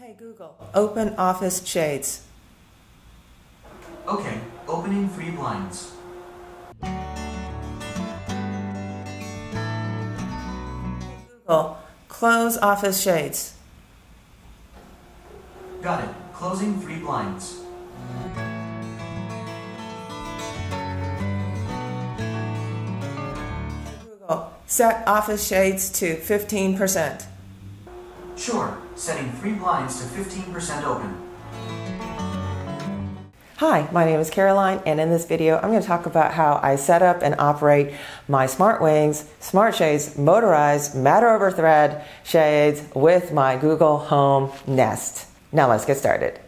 Hey Google, open Office Shades. Okay, opening free blinds. Hey Google, close Office Shades. Got it. Closing free blinds. Google, set Office Shades to 15%. Sure, setting free blinds to 15% open. Hi, my name is Caroline, and in this video I'm going to talk about how I set up and operate my SmartWings Smart Shades motorized matter over thread shades with my Google Home Nest. Now let's get started.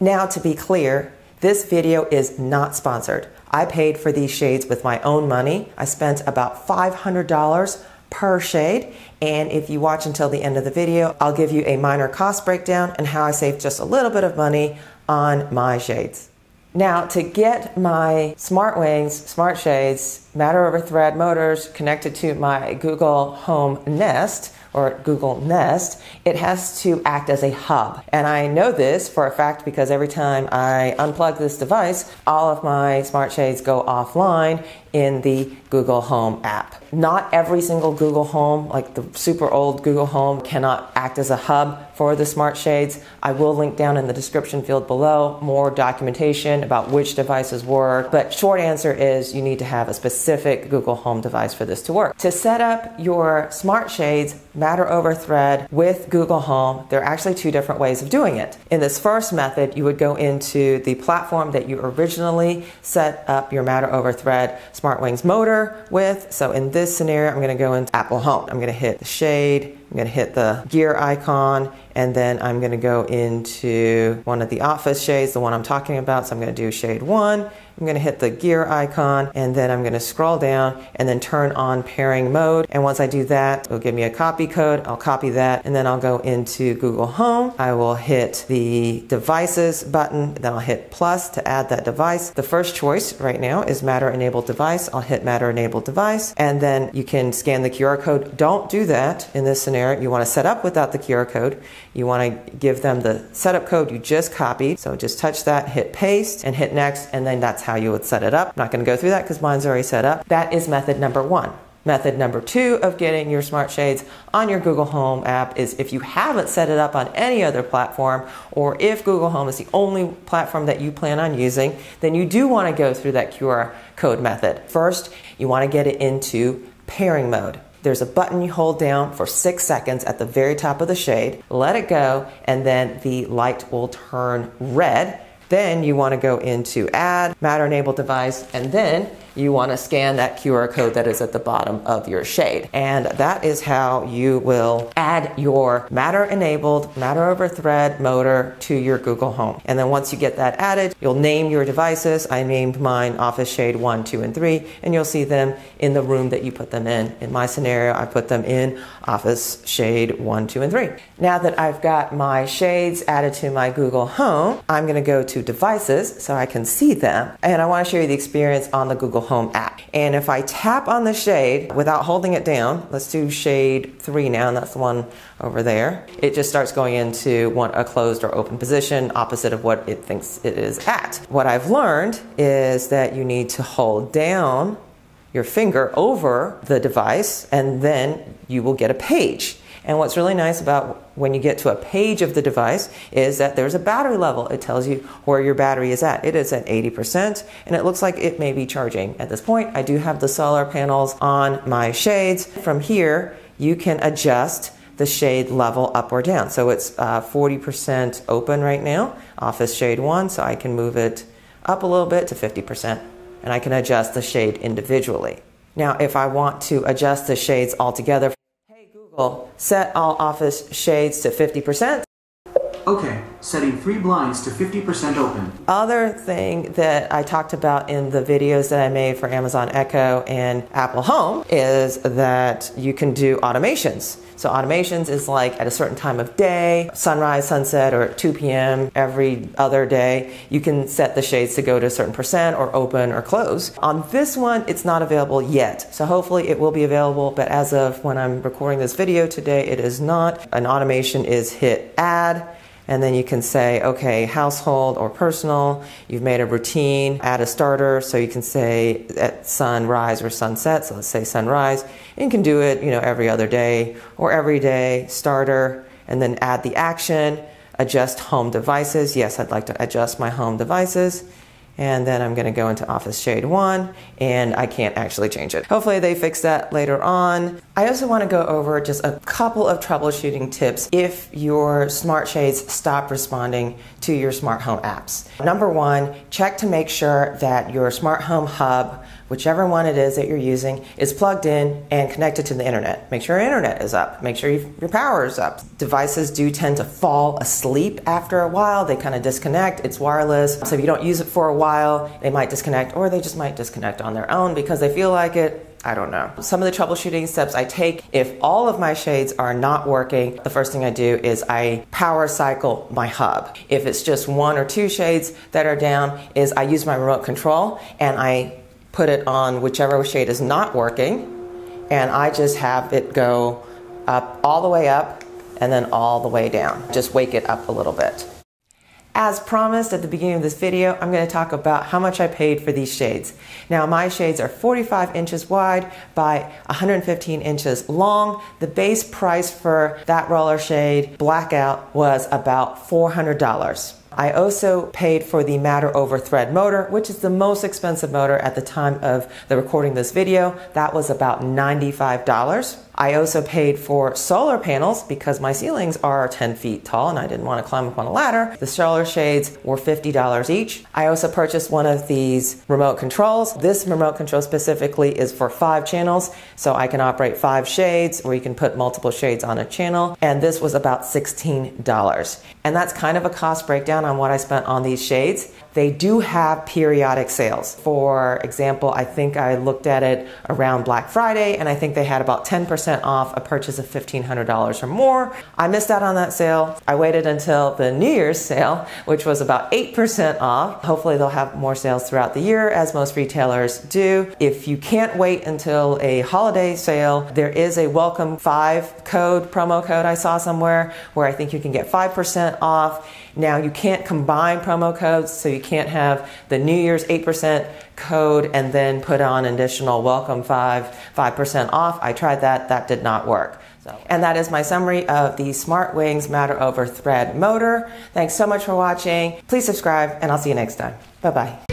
Now to be clear, this video is not sponsored. I paid for these shades with my own money. I spent about $500 per shade, and if you watch until the end of the video, I'll give you a minor cost breakdown and how I saved just a little bit of money on my shades. Now, to get my SmartWings Smart Shades matter over thread motors connected to my Google Home Nest, or Google Nest, it has to act as a hub. And I know this for a fact because every time I unplug this device, all of my smart shades go offline in the Google Home app. Not every single Google Home, like the super old Google Home, cannot act as a hub for the smart shades. I will link down in the description field below more documentation about which devices work, but short answer is you need to have a specific Google Home device for this to work. To set up your smart shades matter over thread with Google Home, there are actually two different ways of doing it. In this first method, you would go into the platform that you originally set up your matter over thread SmartWings motor with. So in this scenario, I'm going to go into Apple Home. I'm going to hit the shade, I'm going to hit the gear icon, and then I'm going to go into one of the office shades, the one I'm talking about. So I'm going to do shade 1. I'm going to hit the gear icon, and then I'm going to scroll down and then turn on pairing mode. And once I do that, it'll give me a copy code. I'll copy that, and then I'll go into Google Home. I will hit the devices button, then I'll hit plus to add that device. The first choice right now is matter enabled device. I'll hit matter enabled device, and then you can scan the QR code. Don't do that in this scenario. You want to set up without the QR code. You want to give them the setup code you just copied. So just touch that, hit paste, and hit next, and then that's how you would set it up. I'm not going to go through that because mine's already set up. That is method number 1. Method number 2 of getting your smart shades on your Google Home app is if you haven't set it up on any other platform, or if Google Home is the only platform that you plan on using, then you do want to go through that QR code method. First, you want to get it into pairing mode. There's a button you hold down for 6 seconds at the very top of the shade, let it go, and then the light will turn red. Then you want to go into add matter enabled device, and then you want to scan that QR code that is at the bottom of your shade. And that is how you will add your matter enabled matter over thread motor to your Google Home. And then once you get that added, you'll name your devices. I named mine Office Shade 1, 2, and 3, and you'll see them in the room that you put them in. In my scenario, I put them in Office Shade 1, 2, and 3. Now that I've got my shades added to my Google Home, I'm going to go to devices so I can see them. And I want to show you the experience on the Google Home app. And if I tap on the shade without holding it down, let's do shade 3 now, and that's the one over there. It just starts going into a closed or open position, opposite of what it thinks it is at. What I've learned is that you need to hold down your finger over the device, and then you will get a page. And what's really nice about when you get to a page of the device is that there's a battery level. It tells you where your battery is at. It is at 80%, and it looks like it may be charging at this point. I do have the solar panels on my shades. From here, you can adjust the shade level up or down. So it's 40% open right now, Office Shade 1, so I can move it up a little bit to 50%, and I can adjust the shade individually. Now, if I want to adjust the shades altogether, set all office shades to 50%. Okay, setting 3 blinds to 50% open. Other thing that I talked about in the videos that I made for Amazon Echo and Apple Home is that you can do automations. So automations is like at a certain time of day, sunrise, sunset, or at 2 p.m. every other day, you can set the shades to go to a certain percent or open or close. On this one, it's not available yet. So hopefully it will be available, but as of when I'm recording this video today, it is not. An automation is hit add, and then you can say, okay, household or personal. You've made a routine, add a starter. So you can say at sunrise or sunset. So let's say sunrise. And you can do it, every other day or every day, starter, and then add the action, adjust home devices. Yes, I'd like to adjust my home devices. And then I'm going to go into Office Shade 1, and I can't actually change it. Hopefully they fix that later on. I also want to go over just a couple of troubleshooting tips if your smart shades stop responding to your smart home apps. Number one, check to make sure that your smart home hub, whichever one it is that you're using, is plugged in and connected to the internet. Make sure your internet is up. Make sure your power is up. Devices do tend to fall asleep after a while. They kind of disconnect. It's wireless. So if you don't use it for a while, they might disconnect, or they just might disconnect on their own because they feel like it. I don't know. Some of the troubleshooting steps I take, if all of my shades are not working, the first thing I do is I power cycle my hub. If it's just 1 or 2 shades that are down, is I use my remote control and I put it on whichever shade is not working, and I just have it go up, all the way up, and then all the way down. Just wake it up a little bit. As promised at the beginning of this video, I'm going to talk about how much I paid for these shades. Now, my shades are 45 inches wide by 115 inches long. The base price for that roller shade blackout was about $400. I also paid for the matter over thread motor, which is the most expensive motor at the time of the recording of this video. That was about $95. I also paid for solar panels because my ceilings are 10 feet tall and I didn't want to climb up on a ladder. The solar shades were $50 each. I also purchased one of these remote controls. This remote control specifically is for 5 channels, so I can operate 5 shades, or you can put multiple shades on a channel, and this was about $16. And that's kind of a cost breakdown on what I spent on these shades. They do have periodic sales. For example, I think I looked at it around Black Friday, and I think they had about 10% off a purchase of $1,500 or more. I missed out on that sale. I waited until the New Year's sale, which was about 8% off. Hopefully they'll have more sales throughout the year, as most retailers do. If you can't wait until a holiday sale, there is a Welcome 5 code, promo code I saw somewhere, where I think you can get 5% off. Now, you can't combine promo codes, so you can't have the New Year's 8% code and then put on additional Welcome 5% off. I tried that. That did not work. And that is my summary of the SmartWings Matter over Thread motor. Thanks so much for watching. Please subscribe, and I'll see you next time. Bye-bye.